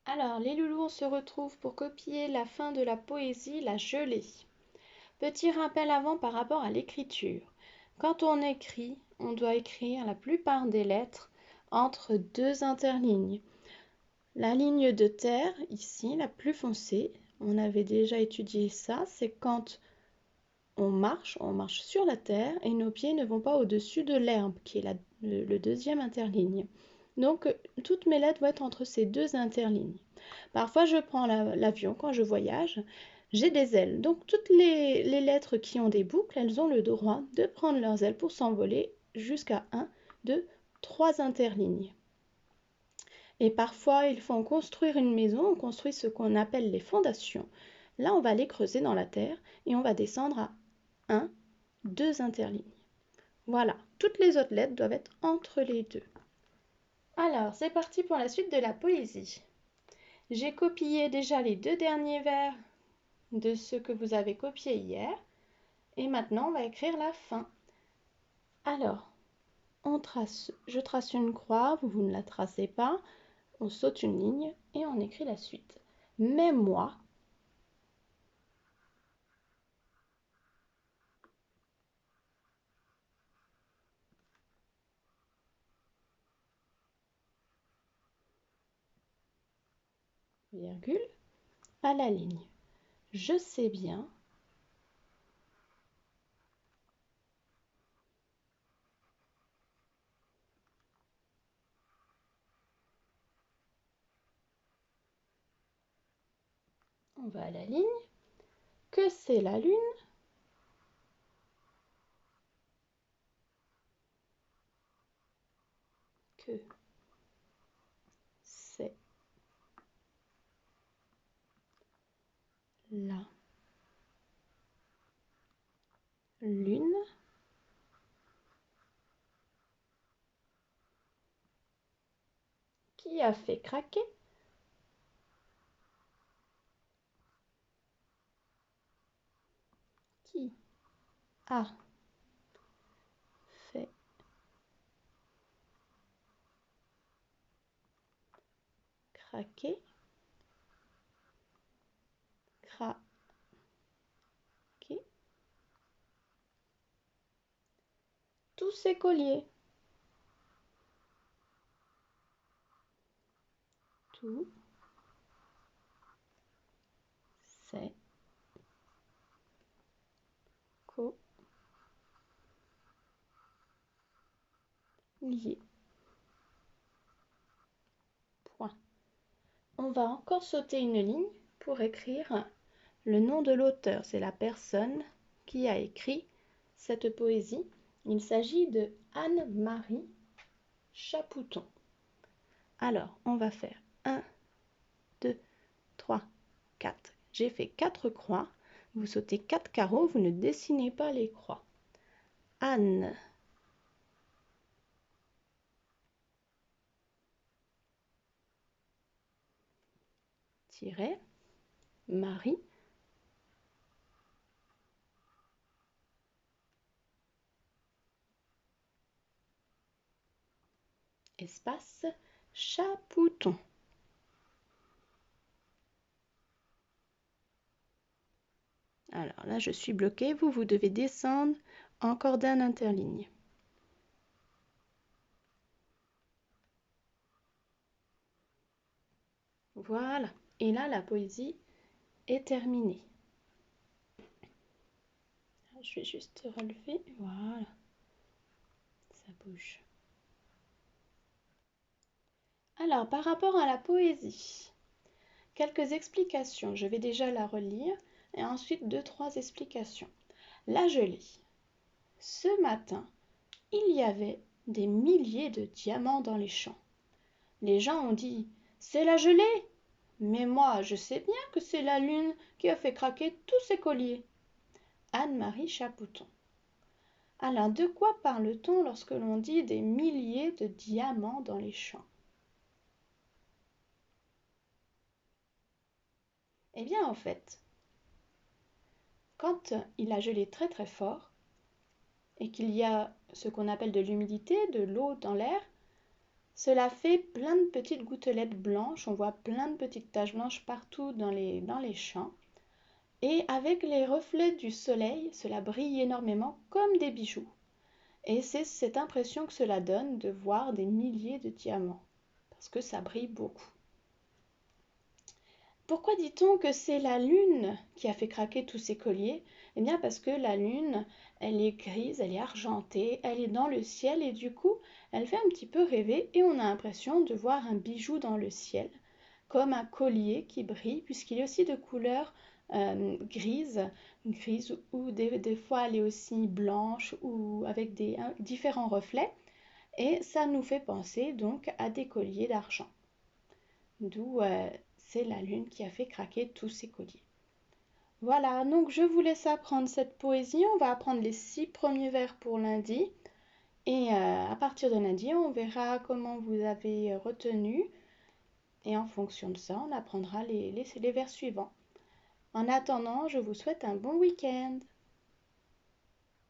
Alors, les loulous, on se retrouve pour copier la fin de la poésie La Gelée. Petit rappel avant par rapport à l'écriture. Quand on écrit, on doit écrire la plupart des lettres entre deux interlignes. La ligne de terre, ici, la plus foncée, on avait déjà étudié ça, c'est quand on marche sur la terre et nos pieds ne vont pas au-dessus de l'herbe, qui est le deuxième interligne. Donc, toutes mes lettres vont être entre ces deux interlignes. Parfois, je prends l'avion quand je voyage. J'ai des ailes. Donc, toutes les lettres qui ont des boucles, elles ont le droit de prendre leurs ailes pour s'envoler jusqu'à 1, 2, 3 interlignes. Et parfois, il faut en construire une maison. On construit ce qu'on appelle les fondations. Là, on va les creuser dans la terre et on va descendre à 1, 2 interlignes. Voilà, toutes les autres lettres doivent être entre les deux. Alors, c'est parti pour la suite de la poésie. J'ai copié déjà les deux derniers vers de ce que vous avez copié hier. Et maintenant, on va écrire la fin. Alors, je trace une croix, vous ne la tracez pas. On saute une ligne et on écrit la suite. Mais moi, virgule, à la ligne. Je sais bien on va à la ligne, que c'est la lune, que c'est la lune qui a fait craquer qui a fait craquer, craquer, tous ces colliers. Tous ces colliers. Point. On va encore sauter une ligne pour écrire le nom de l'auteur. C'est la personne qui a écrit cette poésie. Il s'agit de Anne-Marie Chapouton. Alors, on va faire 1, 2, 3, 4. J'ai fait 4 croix. Vous sautez 4 carreaux, vous ne dessinez pas les croix. Anne. Tiret. Marie. Espace. Chapouton. Alors là, je suis bloquée. Vous devez descendre encore d'un interligne. Voilà. Et là, la poésie est terminée. Je vais juste relever. Voilà. Ça bouge. Alors, par rapport à la poésie, quelques explications. Je vais déjà la relire et ensuite 2-3 explications. La gelée. Ce matin, il y avait des milliers de diamants dans les champs. Les gens ont dit « C'est la gelée !» Mais moi, je sais bien que c'est la lune qui a fait craquer tous ces colliers. Anne-Marie Chapouton. Alors, de quoi parle-t-on lorsque l'on dit des milliers de diamants dans les champs? Eh bien, en fait, quand il a gelé très très fort et qu'il y a ce qu'on appelle de l'humidité, de l'eau dans l'air, Cela fait plein de petites gouttelettes blanches, on voit plein de petites taches blanches partout dans les champs. Et avec les reflets du soleil, cela brille énormément comme des bijoux. Et c'est cette impression que cela donne de voir des milliers de diamants, parce que ça brille beaucoup. Pourquoi dit-on que c'est la lune qui a fait craquer tous ces colliers? Eh bien parce que la lune, elle est grise, elle est argentée, elle est dans le ciel et du coup, elle fait un petit peu rêver et on a l'impression de voir un bijou dans le ciel, comme un collier qui brille puisqu'il est aussi de couleur grise, grise ou des fois elle est aussi blanche ou avec des différents reflets et ça nous fait penser donc à des colliers d'argent. D'où c'est la lune qui a fait craquer tous ces colliers. Voilà, donc je vous laisse apprendre cette poésie. On va apprendre les 6 premiers vers pour lundi. Et à partir de lundi, on verra comment vous avez retenu. Et en fonction de ça, on apprendra les vers suivants. En attendant, je vous souhaite un bon week-end.